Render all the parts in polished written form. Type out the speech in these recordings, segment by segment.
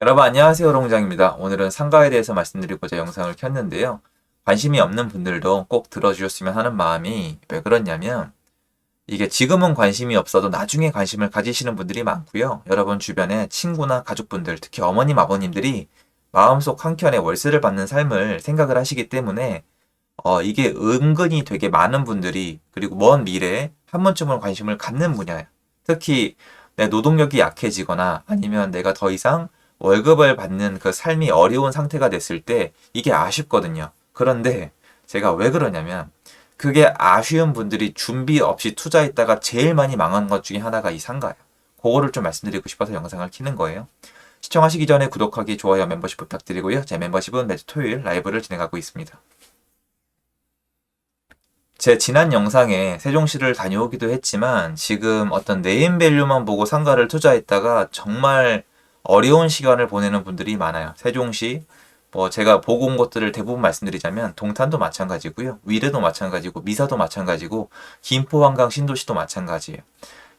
여러분 안녕하세요 롱장입니다. 오늘은 상가에 대해서 말씀드리고자 영상을 켰는데요. 관심이 없는 분들도 꼭 들어주셨으면 하는 마음이 왜 그렇냐면 이게 지금은 관심이 없어도 나중에 관심을 가지시는 분들이 많고요. 여러분 주변에 친구나 가족분들 특히 어머님 아버님들이 마음속 한켠에 월세를 받는 삶을 생각을 하시기 때문에 이게 은근히 되게 많은 분들이 그리고 먼 미래에 한 번쯤은 관심을 갖는 분야예요. 특히 내 노동력이 약해지거나 아니면 내가 더 이상 월급을 받는 그 삶이 어려운 상태가 됐을 때 이게 아쉽거든요. 그런데 제가 왜 그러냐면 그게 아쉬운 분들이 준비 없이 투자했다가 제일 많이 망한 것 중에 하나가 이 상가예요. 그거를 좀 말씀드리고 싶어서 영상을 키는 거예요. 시청하시기 전에 구독하기, 좋아요, 멤버십 부탁드리고요. 제 멤버십은 매주 토요일 라이브를 진행하고 있습니다. 제 지난 영상에 세종시를 다녀오기도 했지만 지금 어떤 네임밸류만 보고 상가를 투자했다가 정말 어려운 시간을 보내는 분들이 많아요. 세종시, 제가 보고 온 것들을 대부분 말씀드리자면 동탄도 마찬가지고요. 위례도 마찬가지고 미사도 마찬가지고 김포, 한강, 신도시도 마찬가지예요.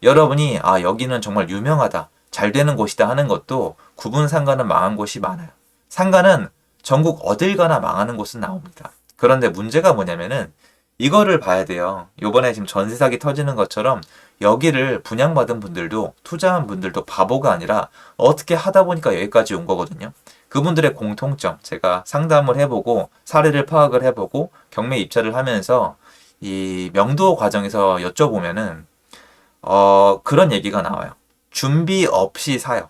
여러분이 여기는 정말 유명하다, 잘 되는 곳이다 하는 것도 구분 상가는 망한 곳이 많아요. 상가는 전국 어딜 가나 망하는 곳은 나옵니다. 그런데 문제가 뭐냐면은 이거를 봐야 돼요. 요번에 지금 전세 사기 터지는 것처럼 여기를 분양받은 분들도 투자한 분들도 바보가 아니라 어떻게 하다 보니까 여기까지 온 거거든요. 그분들의 공통점 제가 상담을 해보고 사례를 파악을 해보고 경매 입찰을 하면서 이 명도 과정에서 여쭤보면은 그런 얘기가 나와요. 준비 없이 사요.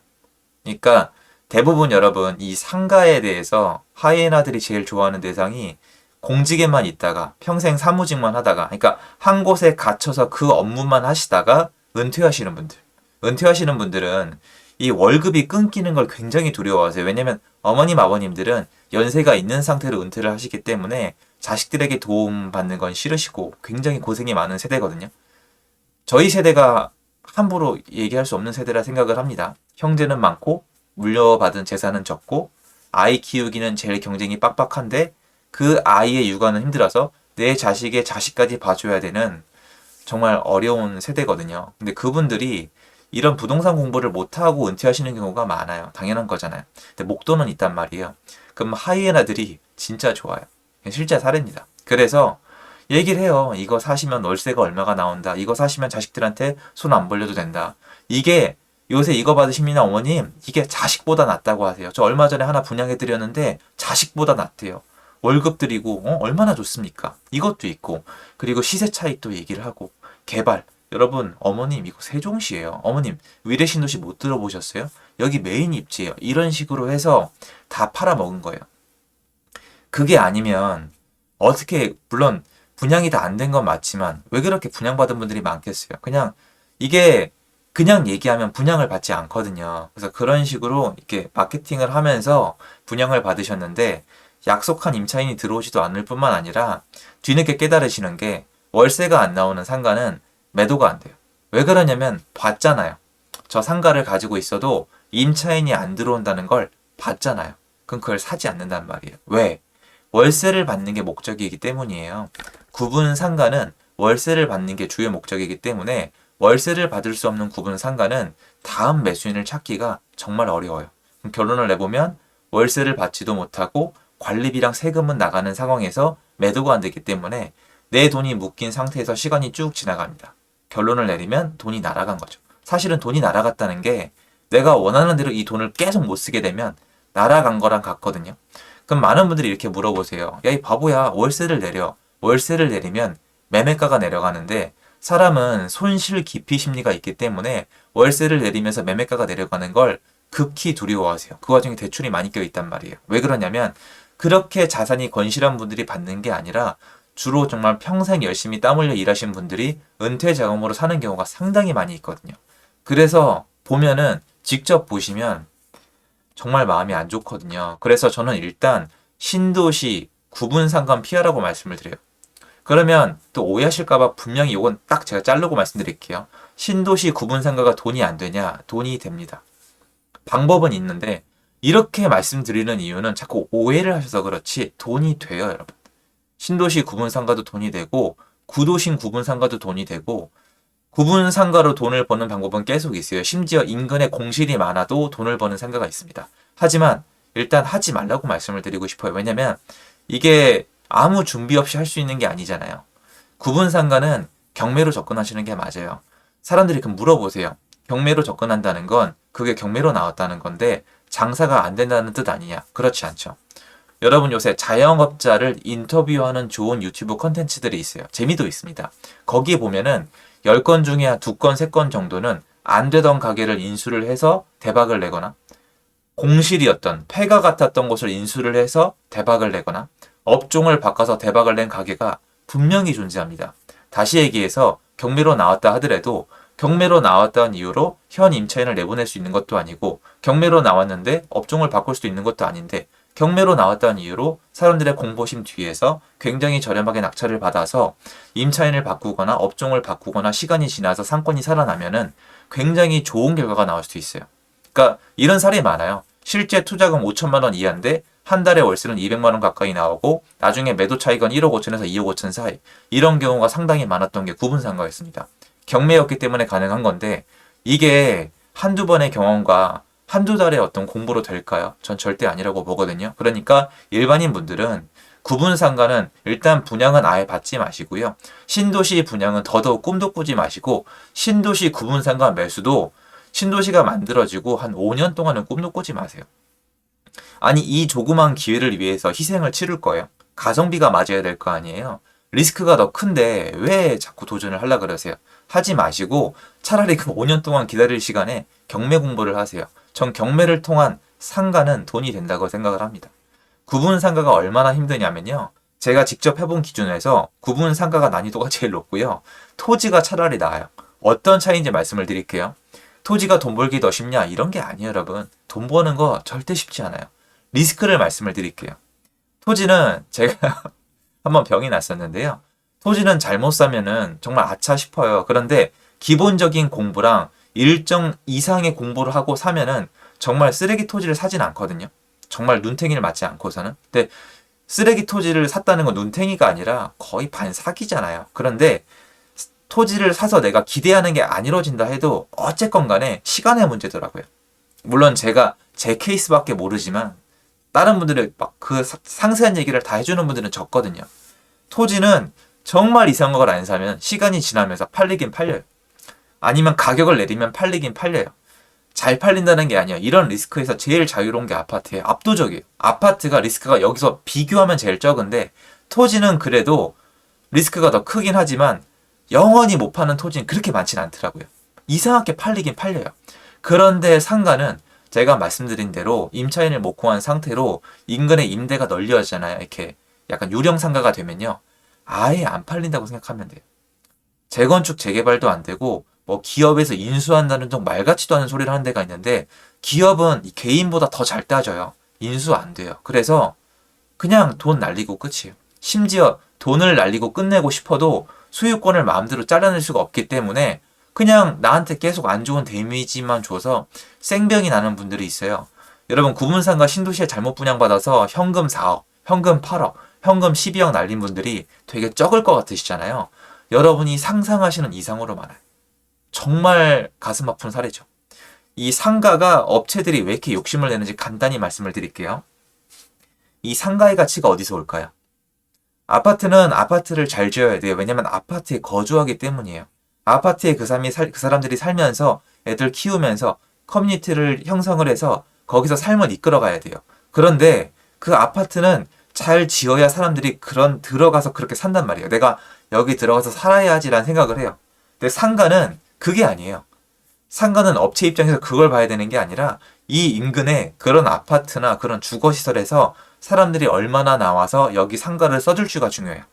그러니까 대부분 여러분 이 상가에 대해서 하이에나들이 제일 좋아하는 대상이 공직에만 있다가 평생 사무직만 하다가 그러니까 한 곳에 갇혀서 그 업무만 하시다가 은퇴하시는 분들. 은퇴하시는 분들은 이 월급이 끊기는 걸 굉장히 두려워하세요. 왜냐면 어머님 아버님들은 연세가 있는 상태로 은퇴를 하시기 때문에 자식들에게 도움 받는 건 싫으시고 굉장히 고생이 많은 세대거든요. 저희 세대가 함부로 얘기할 수 없는 세대라 생각을 합니다. 형제는 많고 물려받은 재산은 적고 아이 키우기는 제일 경쟁이 빡빡한데 그 아이의 육아는 힘들어서 내 자식의 자식까지 봐줘야 되는 정말 어려운 세대거든요. 근데 그분들이 이런 부동산 공부를 못하고 은퇴하시는 경우가 많아요. 당연한 거잖아요. 근데 목돈은 있단 말이에요. 그럼 하이에나들이 진짜 좋아요. 실제 사례입니다. 그래서 얘기를 해요. 이거 사시면 월세가 얼마가 나온다. 이거 사시면 자식들한테 손 안 벌려도 된다. 이게 요새 이거 받으십니다 어머님. 이게 자식보다 낫다고 하세요. 저 얼마 전에 하나 분양해 드렸는데 자식보다 낫대요. 월급 드리고 얼마나 좋습니까? 이것도 있고 그리고 시세 차익도 얘기를 하고 개발. 여러분 어머님 이거 세종시예요. 어머님 위례신도시 못 들어보셨어요? 여기 메인 입지예요. 이런 식으로 해서 다 팔아먹은 거예요. 그게 아니면 어떻게 물론 분양이 다 안 된 건 맞지만 왜 그렇게 분양받은 분들이 많겠어요? 그냥 이게 그냥 얘기하면 분양을 받지 않거든요. 그래서 그런 식으로 이렇게 마케팅을 하면서 분양을 받으셨는데 약속한 임차인이 들어오지도 않을 뿐만 아니라 뒤늦게 깨달으시는 게 월세가 안 나오는 상가는 매도가 안 돼요. 왜 그러냐면 봤잖아요. 저 상가를 가지고 있어도 임차인이 안 들어온다는 걸 봤잖아요. 그럼 그걸 사지 않는단 말이에요. 왜? 월세를 받는 게 목적이기 때문이에요. 구분 상가는 월세를 받는 게 주요 목적이기 때문에 월세를 받을 수 없는 구분 상가는 다음 매수인을 찾기가 정말 어려워요. 그럼 결론을 내보면 월세를 받지도 못하고 관리비랑 세금은 나가는 상황에서 매도가 안 되기 때문에 내 돈이 묶인 상태에서 시간이 쭉 지나갑니다. 결론을 내리면 돈이 날아간 거죠. 사실은 돈이 날아갔다는 게 내가 원하는 대로 이 돈을 계속 못 쓰게 되면 날아간 거랑 같거든요. 그럼 많은 분들이 이렇게 물어보세요. 야, 이 바보야, 월세를 내려. 월세를 내리면 매매가가 내려가는데 사람은 손실 기피 심리가 있기 때문에 월세를 내리면서 매매가가 내려가는 걸 극히 두려워하세요. 그 와중에 대출이 많이 껴있단 말이에요. 왜 그러냐면 그렇게 자산이 건실한 분들이 받는 게 아니라 주로 정말 평생 열심히 땀 흘려 일하신 분들이 은퇴 자금으로 사는 경우가 상당히 많이 있거든요. 그래서 보면은 직접 보시면 정말 마음이 안 좋거든요. 그래서 저는 일단 신도시 구분 상관 피하라고 말씀을 드려요. 그러면 또 오해하실까봐 분명히 이건 딱 제가 자르고 말씀드릴게요. 신도시 구분 상가가 돈이 안 되냐? 돈이 됩니다. 방법은 있는데 이렇게 말씀드리는 이유는 자꾸 오해를 하셔서 그렇지 돈이 돼요, 여러분. 신도시 구분 상가도 돈이 되고 구도심 구분 상가도 돈이 되고 구분 상가로 돈을 버는 방법은 계속 있어요. 심지어 인근에 공실이 많아도 돈을 버는 상가가 있습니다. 하지만 일단 하지 말라고 말씀을 드리고 싶어요. 왜냐면 이게 아무 준비 없이 할 수 있는 게 아니잖아요. 구분 상가는 경매로 접근하시는 게 맞아요. 사람들이 그럼 물어보세요. 경매로 접근한다는 건 그게 경매로 나왔다는 건데 장사가 안 된다는 뜻 아니냐? 그렇지 않죠. 여러분 요새 자영업자를 인터뷰하는 좋은 유튜브 컨텐츠들이 있어요. 재미도 있습니다. 거기에 보면은 10건 중에 한 2건, 3건 정도는 안 되던 가게를 인수를 해서 대박을 내거나 공실이었던 폐가 같았던 곳을 인수를 해서 대박을 내거나 업종을 바꿔서 대박을 낸 가게가 분명히 존재합니다. 다시 얘기해서 경매로 나왔다 하더라도 경매로 나왔다는 이유로 현 임차인을 내보낼 수 있는 것도 아니고 경매로 나왔는데 업종을 바꿀 수도 있는 것도 아닌데 경매로 나왔다는 이유로 사람들의 공포심 뒤에서 굉장히 저렴하게 낙찰을 받아서 임차인을 바꾸거나 업종을 바꾸거나 시간이 지나서 상권이 살아나면은 굉장히 좋은 결과가 나올 수도 있어요. 그러니까 이런 사례 많아요. 실제 투자금 5천만 원 이하인데 한 달에 월세는 200만 원 가까이 나오고 나중에 매도 차익은 1억 5천에서 2억 5천 사이. 이런 경우가 상당히 많았던 게 구분상가였습니다. 경매였기 때문에 가능한 건데 이게 한두 번의 경험과 한두 달의 어떤 공부로 될까요? 전 절대 아니라고 보거든요. 그러니까 일반인 분들은 구분상가는 일단 분양은 아예 받지 마시고요. 신도시 분양은 더더욱 꿈도 꾸지 마시고 신도시 구분상가 매수도 신도시가 만들어지고 한 5년 동안은 꿈도 꾸지 마세요. 아니 이 조그만 기회를 위해서 희생을 치를 거예요. 가성비가 맞아야 될 거 아니에요. 리스크가 더 큰데 왜 자꾸 도전을 하려 그러세요? 하지 마시고 차라리 그 5년 동안 기다릴 시간에 경매 공부를 하세요. 전 경매를 통한 상가는 돈이 된다고 생각을 합니다. 구분 상가가 얼마나 힘드냐면요. 제가 직접 해본 기준에서 구분 상가가 난이도가 제일 높고요. 토지가 차라리 나아요. 어떤 차이인지 말씀을 드릴게요. 토지가 돈 벌기 더 쉽냐? 이런 게 아니에요, 여러분. 돈 버는 거 절대 쉽지 않아요. 리스크를 말씀을 드릴게요. 토지는 제가 한번 병이 났었는데요. 토지는 잘못 사면은 정말 아차 싶어요. 그런데 기본적인 공부랑 일정 이상의 공부를 하고 사면은 정말 쓰레기 토지를 사진 않거든요. 정말 눈탱이를 맞지 않고서는. 근데 쓰레기 토지를 샀다는 건 눈탱이가 아니라 거의 반사기잖아요. 그런데 토지를 사서 내가 기대하는 게 안 이루어진다 해도 어쨌건 간에 시간의 문제더라고요. 물론 제가 제 케이스밖에 모르지만 다른 분들이 막 그 상세한 얘기를 다 해주는 분들은 적거든요. 토지는 정말 이상한 걸 안 사면 시간이 지나면서 팔리긴 팔려요. 아니면 가격을 내리면 팔리긴 팔려요. 잘 팔린다는 게 아니에요. 이런 리스크에서 제일 자유로운 게 아파트예요. 압도적이에요. 아파트가 리스크가 여기서 비교하면 제일 적은데 토지는 그래도 리스크가 더 크긴 하지만 영원히 못 파는 토지는 그렇게 많진 않더라고요. 이상하게 팔리긴 팔려요. 그런데 상가는 제가 말씀드린 대로 임차인을 못 구한 상태로 인근의 임대가 널려지잖아요. 이렇게 약간 유령 상가가 되면요. 아예 안 팔린다고 생각하면 돼요. 재건축 재개발도 안 되고 뭐 기업에서 인수한다는 좀 말같지도 않은 소리를 하는 데가 있는데 기업은 개인보다 더 잘 따져요. 인수 안 돼요. 그래서 그냥 돈 날리고 끝이에요. 심지어 돈을 날리고 끝내고 싶어도 소유권을 마음대로 잘라낼 수가 없기 때문에 그냥 나한테 계속 안 좋은 데미지만 줘서 생병이 나는 분들이 있어요. 여러분 구분상가 신도시에 잘못 분양받아서 현금 4억, 현금 8억, 현금 12억 날린 분들이 되게 적을 것 같으시잖아요. 여러분이 상상하시는 이상으로 많아요. 정말 가슴 아픈 사례죠. 이 상가가 업체들이 왜 이렇게 욕심을 내는지 간단히 말씀을 드릴게요. 이 상가의 가치가 어디서 올까요? 아파트는 아파트를 잘 지어야 돼요. 왜냐면 아파트에 거주하기 때문이에요. 아파트에 그 사람들이 살면서 애들 키우면서 커뮤니티를 형성을 해서 거기서 삶을 이끌어 가야 돼요. 그런데 그 아파트는 잘 지어야 사람들이 들어가서 그렇게 산단 말이에요. 내가 여기 들어가서 살아야지라는 생각을 해요. 근데 상가는 그게 아니에요. 상가는 업체 입장에서 그걸 봐야 되는 게 아니라 이 인근에 그런 아파트나 그런 주거시설에서 사람들이 얼마나 나와서 여기 상가를 써줄지가 중요해요.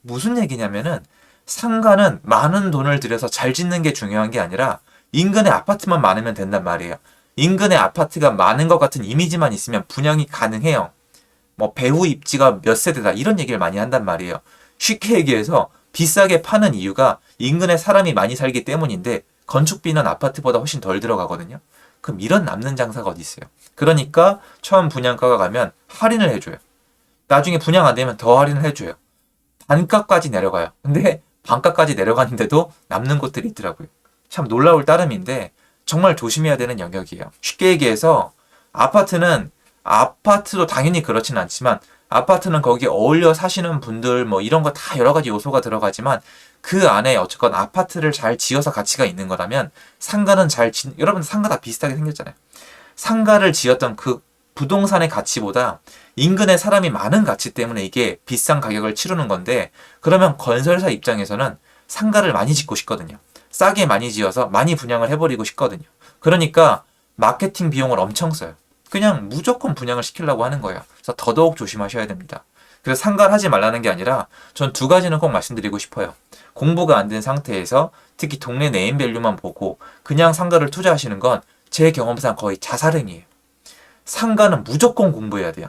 무슨 얘기냐면은 상가는 많은 돈을 들여서 잘 짓는 게 중요한 게 아니라 인근에 아파트만 많으면 된단 말이에요. 인근에 아파트가 많은 것 같은 이미지만 있으면 분양이 가능해요. 뭐 배후 입지가 몇 세대다 이런 얘기를 많이 한단 말이에요. 쉽게 얘기해서 비싸게 파는 이유가 인근에 사람이 많이 살기 때문인데 건축비는 아파트보다 훨씬 덜 들어가거든요. 그럼 이런 남는 장사가 어디 있어요. 그러니까 처음 분양가가 가면 할인을 해줘요. 나중에 분양 안 되면 더 할인을 해줘요. 반값까지 내려가요. 근데 반값까지 내려가는데도 남는 곳들이 있더라고요. 참 놀라울 따름인데 정말 조심해야 되는 영역이에요. 쉽게 얘기해서 아파트도 당연히 그렇진 않지만 아파트는 거기에 어울려 사시는 분들 뭐 이런 거 다 여러 가지 요소가 들어가지만 그 안에 어쨌건 아파트를 잘 지어서 가치가 있는 거라면 여러분 상가 다 비슷하게 생겼잖아요. 상가를 지었던 그 부동산의 가치보다 인근에 사람이 많은 가치 때문에 이게 비싼 가격을 치르는 건데 그러면 건설사 입장에서는 상가를 많이 짓고 싶거든요. 싸게 많이 지어서 많이 분양을 해버리고 싶거든요. 그러니까 마케팅 비용을 엄청 써요. 그냥 무조건 분양을 시키려고 하는 거예요. 그래서 더더욱 조심하셔야 됩니다. 그래서 상가를 하지 말라는 게 아니라 전 두 가지는 꼭 말씀드리고 싶어요. 공부가 안 된 상태에서 특히 동네 네임밸류만 보고 그냥 상가를 투자하시는 건 제 경험상 거의 자살행위예요. 상가는 무조건 공부해야 돼요.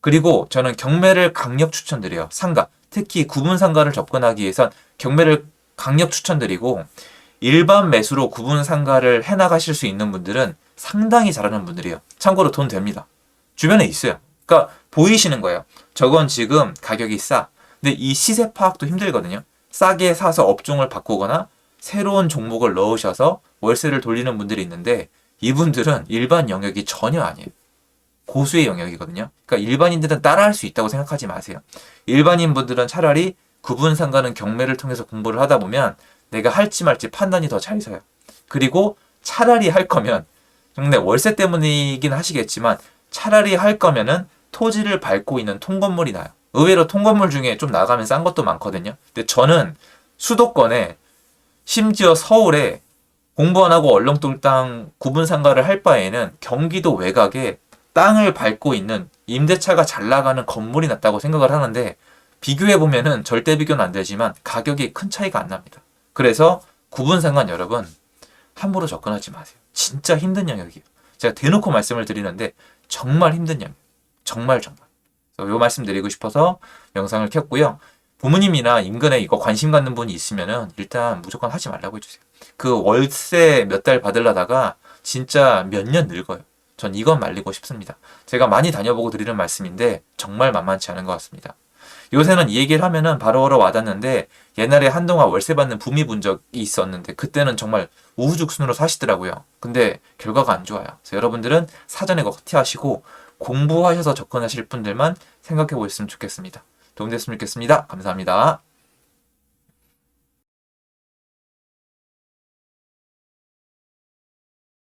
그리고 저는 경매를 강력 추천드려요. 상가, 특히 구분 상가를 접근하기 위해선 경매를 강력 추천드리고 일반 매수로 구분 상가를 해나가실 수 있는 분들은 상당히 잘하는 분들이에요. 참고로 돈 됩니다. 주변에 있어요. 그러니까 보이시는 거예요. 저건 지금 가격이 싸. 근데 이 시세 파악도 힘들거든요. 싸게 사서 업종을 바꾸거나 새로운 종목을 넣으셔서 월세를 돌리는 분들이 있는데 이분들은 일반 영역이 전혀 아니에요. 고수의 영역이거든요. 그러니까 일반인들은 따라할 수 있다고 생각하지 마세요. 일반인 분들은 차라리 구분 상가는 경매를 통해서 공부를 하다 보면 내가 할지 말지 판단이 더 잘 서요. 그리고 차라리 할 거면 근데 월세 때문이긴 하시겠지만 차라리 할 거면은 토지를 밟고 있는 통건물이 나요. 의외로 통건물 중에 좀 나가면 싼 것도 많거든요. 근데 저는 수도권에 심지어 서울에 공부 안 하고 얼렁뚱땅 구분 상가를 할 바에는 경기도 외곽에 땅을 밟고 있는 임대차가 잘 나가는 건물이 낫다고 생각을 하는데 비교해보면은 절대 비교는 안 되지만 가격이 큰 차이가 안 납니다. 그래서 구분 상가 여러분 함부로 접근하지 마세요. 진짜 힘든 영역이에요. 제가 대놓고 말씀을 드리는데 정말 힘든 영역. 정말. 그래서 요 말씀 드리고 싶어서 영상을 켰고요. 부모님이나 인근에 이거 관심 갖는 분이 있으면은 일단 무조건 하지 말라고 해주세요. 그 월세 몇 달 받으려다가 진짜 몇 년 늙어요. 전 이건 말리고 싶습니다. 제가 많이 다녀보고 드리는 말씀인데 정말 만만치 않은 것 같습니다. 요새는 이 얘기를 하면은 바로바로 와닿는데 옛날에 한동안 월세 받는 붐이 분 적이 있었는데 그때는 정말 우후죽순으로 사시더라고요. 근데 결과가 안 좋아요. 그래서 여러분들은 사전에 커티하시고 공부하셔서 접근하실 분들만 생각해 보셨으면 좋겠습니다. 도움됐으면 좋겠습니다. 감사합니다.